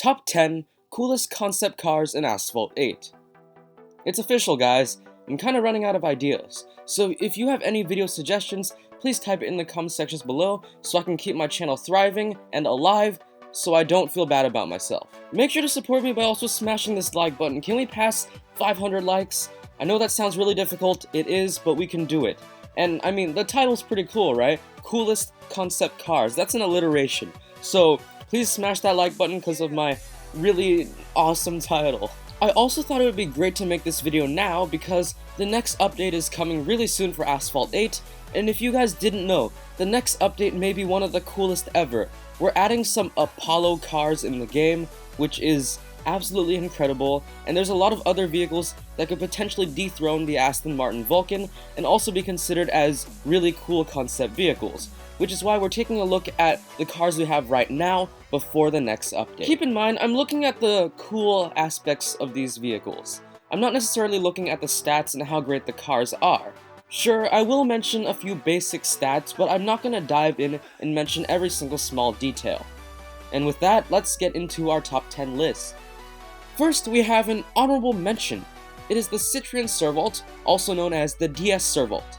Top 10 Coolest Concept Cars in Asphalt 8. It's official, guys. I'm kinda running out of ideas, so if you have any video suggestions, please type it in the comment sections below so I can keep my channel thriving and alive so I don't feel bad about myself. Make sure to support me by also smashing this like button. Can we pass 500 likes? I know that sounds really difficult, it is, but we can do it. And I mean, the title's pretty cool, right? Coolest Concept Cars, that's an alliteration. So please smash that like button because of my really awesome title. I also thought it would be great to make this video now because the next update is coming really soon for Asphalt 8, and if you guys didn't know, the next update may be one of the coolest ever. We're adding some Apollo cars in the game, which is absolutely incredible, and there's a lot of other vehicles that could potentially dethrone the Aston Martin Vulcan and also be considered as really cool concept vehicles, which is why we're taking a look at the cars we have right now before the next update. Keep in mind, I'm looking at the cool aspects of these vehicles. I'm not necessarily looking at the stats and how great the cars are. Sure, I will mention a few basic stats, but I'm not going to dive in and mention every single small detail. And with that, let's get into our top 10 list. First, we have an honorable mention. It is the Citroen Servolt, also known as the DS Servolt.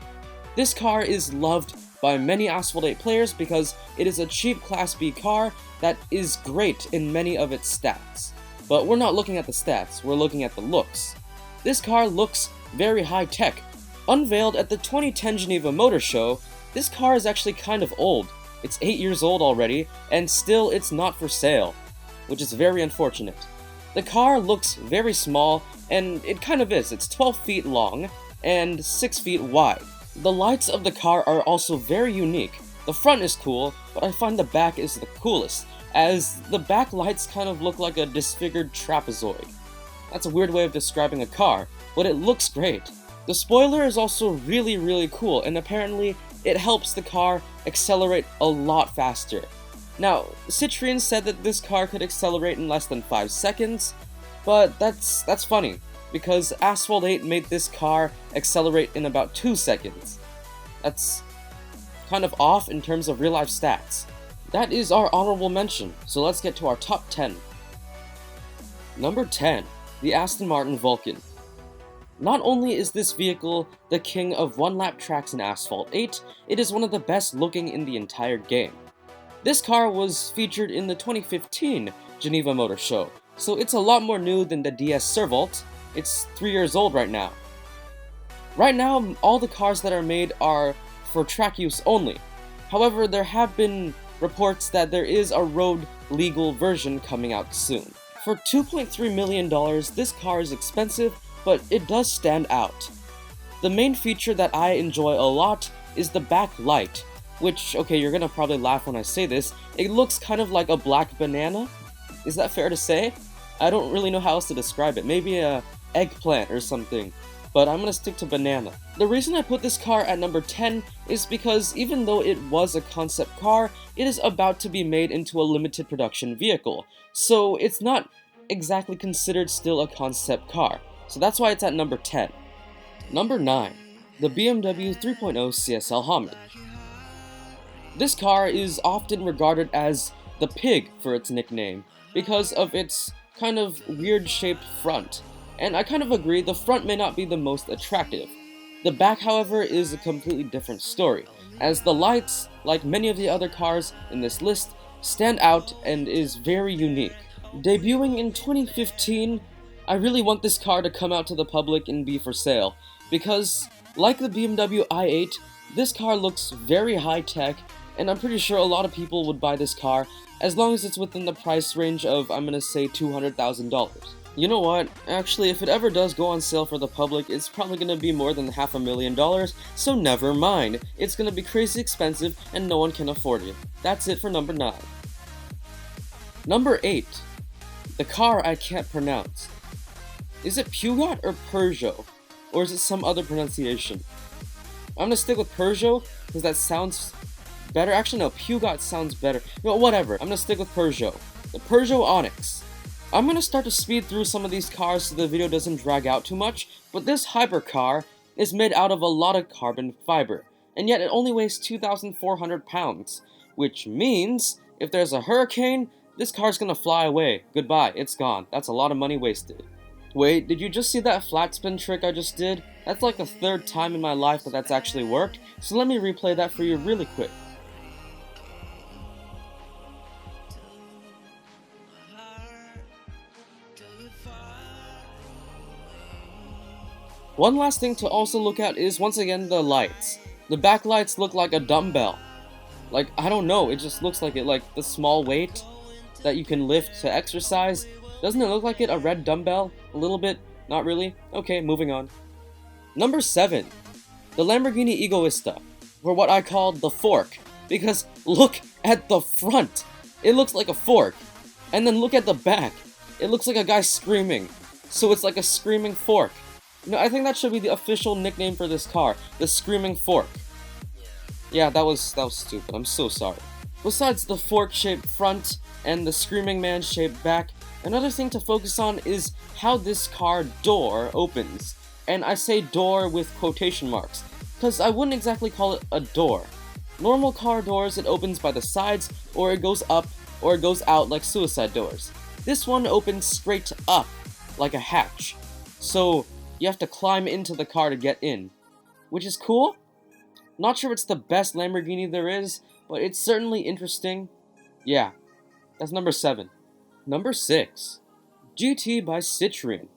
This car is loved by many Asphalt 8 players because it is a cheap Class B car that is great in many of its stats. But we're not looking at the stats, we're looking at the looks. This car looks very high-tech. Unveiled at the 2010 Geneva Motor Show, this car is actually kind of old. It's 8 years old already, and still it's not for sale, which is very unfortunate. The car looks very small, and it kind of is. It's 12 feet long and 6 feet wide. The lights of the car are also very unique. The front is cool, but I find the back is the coolest, as the back lights kind of look like a disfigured trapezoid. That's a weird way of describing a car, but it looks great. The spoiler is also really cool, and apparently it helps the car accelerate a lot faster. Now, Citroen said that this car could accelerate in less than 5 seconds, but that's funny, because Asphalt 8 made this car accelerate in about 2 seconds. That's kind of off in terms of real-life stats. That is our honorable mention, so let's get to our top 10. Number 10, the Aston Martin Vulcan. Not only is this vehicle the king of one-lap tracks in Asphalt 8, it is one of the best looking in the entire game. This car was featured in the 2015 Geneva Motor Show, so it's a lot more new than the DS Servolt. It's 3 years old right now. Right now, all the cars that are made are for track use only. However, there have been reports that there is a road legal version coming out soon. For $2.3 million, this car is expensive, but it does stand out. The main feature that I enjoy a lot is the back light, which, okay, you're gonna probably laugh when I say this, it looks kind of like a black banana. Is that fair to say? I don't really know how else to describe it. Maybe a eggplant or something, but I'm gonna stick to banana. The reason I put this car at number 10 is because even though it was a concept car, it is about to be made into a limited production vehicle, so it's not exactly considered still a concept car. So that's why it's at number 10. Number 9, the BMW 3.0 CSL Hamid. This car is often regarded as the pig for its nickname because of its kind of weird shaped front. And I kind of agree, the front may not be the most attractive. The back, however, is a completely different story, as the lights, like many of the other cars in this list, stand out and is very unique. Debuting in 2015, I really want this car to come out to the public and be for sale, because, like the BMW i8, this car looks very high-tech, and I'm pretty sure a lot of people would buy this car, as long as it's within the price range of, I'm gonna say, $200,000. You know what, actually, if it ever does go on sale for the public, it's probably gonna be more than $500,000, so never mind. It's gonna be crazy expensive, and no one can afford it. That's it for number 9. Number 8, the car I can't pronounce. Is it Peugeot or Peugeot? Or is it some other pronunciation? I'm gonna stick with Peugeot, because that sounds better. Actually, no, Peugeot sounds better. No, whatever. I'm gonna stick with Peugeot. The Persia Onyx. I'm gonna start to speed through some of these cars so the video doesn't drag out too much, but this hypercar is made out of a lot of carbon fiber, and yet it only weighs 2,400 pounds, which means if there's a hurricane, This car's gonna fly away. Goodbye, it's gone. That's a lot of money wasted. Wait, did you just see that flat spin trick I just did? That's like the third time in my life that that's actually worked, so let me replay that for you really quick. One last thing to also look at is, once again, the lights. The back lights look like a dumbbell. Like, I don't know, it just looks like it, like the small weight that you can lift to exercise. Doesn't it look like it, a red dumbbell? A little bit? Not really? Okay, moving on. Number 7. The Lamborghini Egoista, or what I call the fork. Because look at the front! It looks like a fork. And then look at the back. It looks like a guy screaming. So it's like a screaming fork. No, I think that should be the official nickname for this car, the Screaming Fork. Yeah, that was stupid, I'm so sorry. Besides the fork-shaped front and the Screaming Man-shaped back, another thing to focus on is how this car door opens. And I say door with quotation marks, because I wouldn't exactly call it a door. Normal car doors, it opens by the sides, or it goes up, or it goes out like suicide doors. This one opens straight up, like a hatch. So you have to climb into the car to get in, which is cool. Not sure it's the best Lamborghini there is, but it's certainly interesting. Yeah, that's number 7. Number 6, GT by Citroen.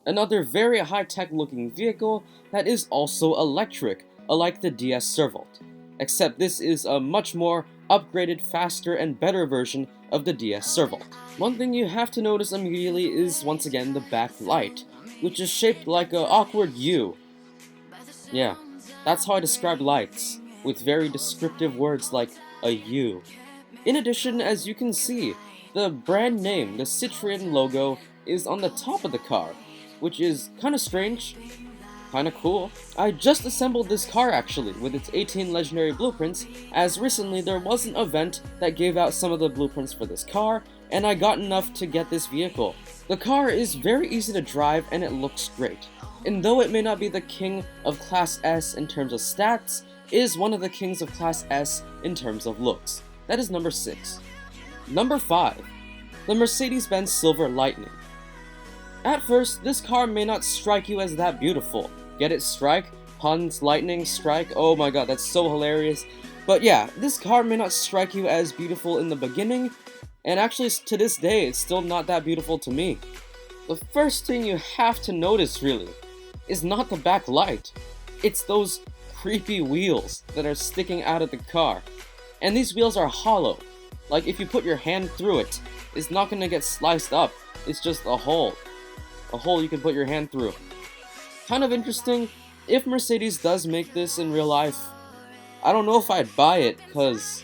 Another very high-tech looking vehicle that is also electric, unlike the DS Servolt. Except this is a much more upgraded, faster, and better version of the DS Servolt. One thing you have to notice immediately is, once again, the back light, which is shaped like an awkward U. Yeah, that's how I describe lights, with very descriptive words like a U. In addition, as you can see, the brand name, the Citroen logo, is on the top of the car, which is kinda strange, kinda cool. I just assembled this car actually, with its 18 legendary blueprints, as recently there was an event that gave out some of the blueprints for this car, and I got enough to get this vehicle. The car is very easy to drive and it looks great. And though it may not be the king of Class S in terms of stats, it is one of the kings of Class S in terms of looks. That is number 6. Number 5. The Mercedes-Benz Silver Lightning. At first, this car may not strike you as that beautiful. Get it? Strike? Puns, lightning, strike? Oh my god, that's so hilarious. But yeah, this car may not strike you as beautiful in the beginning, and actually to this day, it's still not that beautiful to me. The first thing you have to notice, really, is not the back light. It's those creepy wheels that are sticking out of the car. And these wheels are hollow. Like, if you put your hand through it, it's not gonna get sliced up. It's just a hole. A hole you can put your hand through. Kind of interesting. If Mercedes does make this in real life, I don't know if I'd buy it, cause...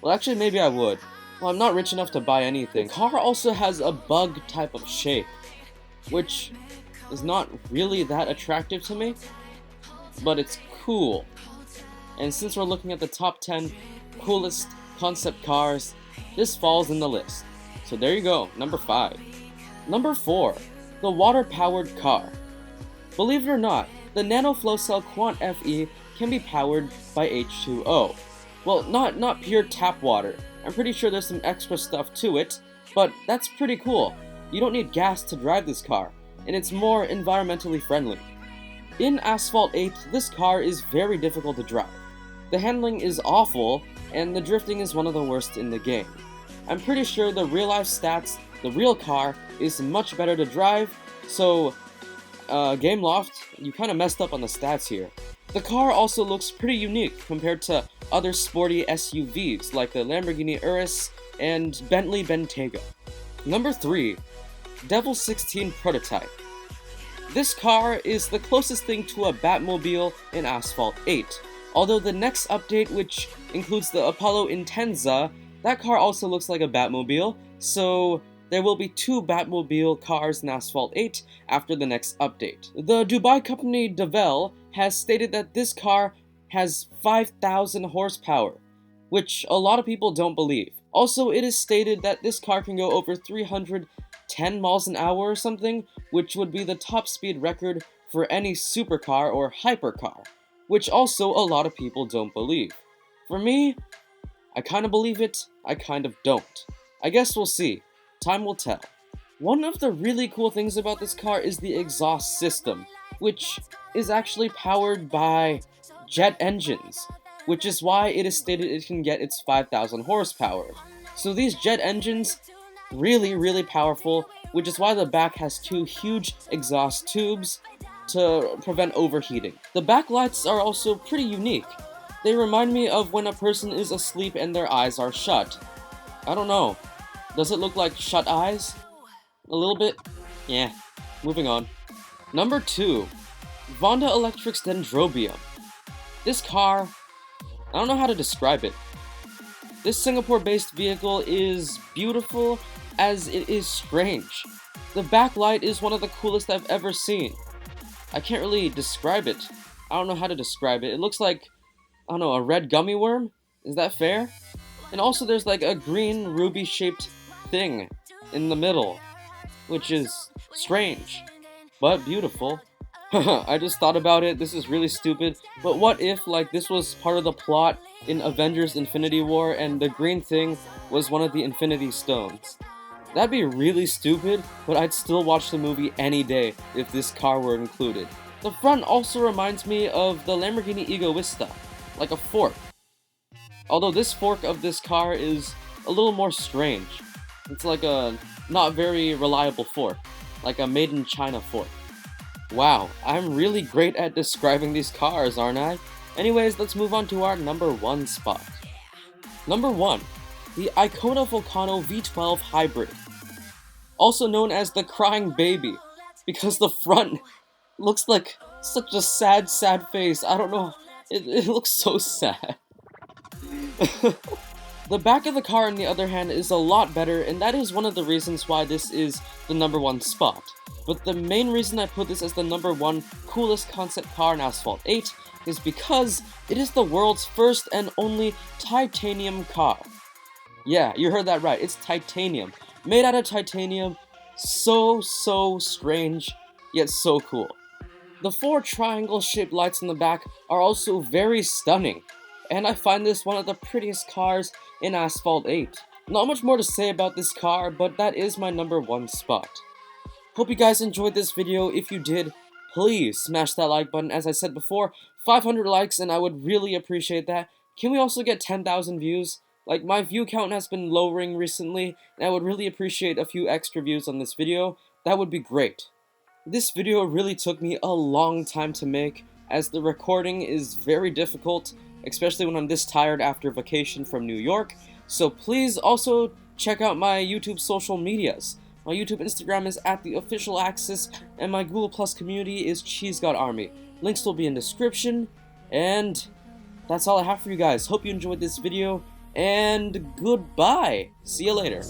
well, actually, maybe I would. Well, I'm not rich enough to buy anything. The car also has a bug type of shape, which is not really that attractive to me, but it's cool. And since we're looking at the top 10 coolest concept cars, this falls in the list. So there you go, number 5. Number 4, the water-powered car. Believe it or not, the Nano Flowcell Quant FE can be powered by H2O. Well, not pure tap water. I'm pretty sure there's some extra stuff to it, but that's pretty cool. You don't need gas to drive this car, and it's more environmentally friendly. In Asphalt 8, this car is very difficult to drive. The handling is awful, and the drifting is one of the worst in the game. I'm pretty sure the real-life stats, the real car, is much better to drive, so, Gameloft, you kinda messed up on the stats here. The car also looks pretty unique compared to other sporty SUVs like the Lamborghini Aris and Bentley Bentayga. Number 3, Devil 16 Prototype. This car is the closest thing to a Batmobile in Asphalt 8, although the next update, which includes the Apollo Intensa, that car also looks like a Batmobile, so there will be 2 Batmobile cars in Asphalt 8 after the next update. The Dubai company Devel has stated that this car has 5,000 horsepower, which a lot of people don't believe. Also, it is stated that this car can go over 310 miles an hour or something, which would be the top speed record for any supercar or hypercar, which also a lot of people don't believe. For me, I kind of believe it, I kind of don't. I guess we'll see. Time will tell. One of the really cool things about this car is the exhaust system, which is actually powered by jet engines, which is why it is stated it can get its 5,000 horsepower. So these jet engines, really powerful, which is why the back has two huge exhaust tubes to prevent overheating. The backlights are also pretty unique. They remind me of when a person is asleep and their eyes are shut. I don't know. Does it look like shut eyes? A little bit? Yeah. Moving on. Number 2. Vonda Electric's Dendrobium. This car, I don't know how to describe it. This Singapore-based vehicle is beautiful as it is strange. The backlight is one of the coolest I've ever seen. I can't really describe it. I don't know how to describe it. It looks like, I don't know, a red gummy worm? Is that fair? And also there's like a green ruby-shaped thing in the middle, which is strange, but beautiful. I just thought about it, this is really stupid, but what if like this was part of the plot in Avengers Infinity War and the green thing was one of the Infinity Stones? That'd be really stupid, but I'd still watch the movie any day if this car were included. The front also reminds me of the Lamborghini Ego, like a fork. Although this fork of this car is a little more strange. It's like a not very reliable fork, like a made in China fork. Wow, I'm really great at describing these cars, aren't I? Anyways, let's move on to our number 1 spot. Number 1, the Icona Vulcano V12 Hybrid. Also known as the crying baby, because the front looks like such a sad face. I don't know, it looks so sad. The back of the car, on the other hand, is a lot better, and that is one of the reasons why this is the number 1 spot. But the main reason I put this as the number 1 coolest concept car in Asphalt 8 is because it is the world's first and only titanium car. Yeah, you heard that right, it's titanium. Made out of titanium, so strange, yet so cool. The 4 triangle-shaped lights in the back are also very stunning, and I find this one of the prettiest cars in Asphalt 8. Not much more to say about this car, but that is my number 1 spot. Hope you guys enjoyed this video. If you did, please smash that like button. As I said before, 500 likes and I would really appreciate that. Can we also get 10,000 views? Like, my view count has been lowering recently, and I would really appreciate a few extra views on this video. That would be great. This video really took me a long time to make, as the recording is very difficult, especially when I'm this tired after vacation from New York. So please also check out my YouTube social medias. My YouTube Instagram is @theofficialaxis, and my Google Plus community is CheeseGodArmy. Links will be in description, and that's all I have for you guys. Hope you enjoyed this video, and goodbye. See you later.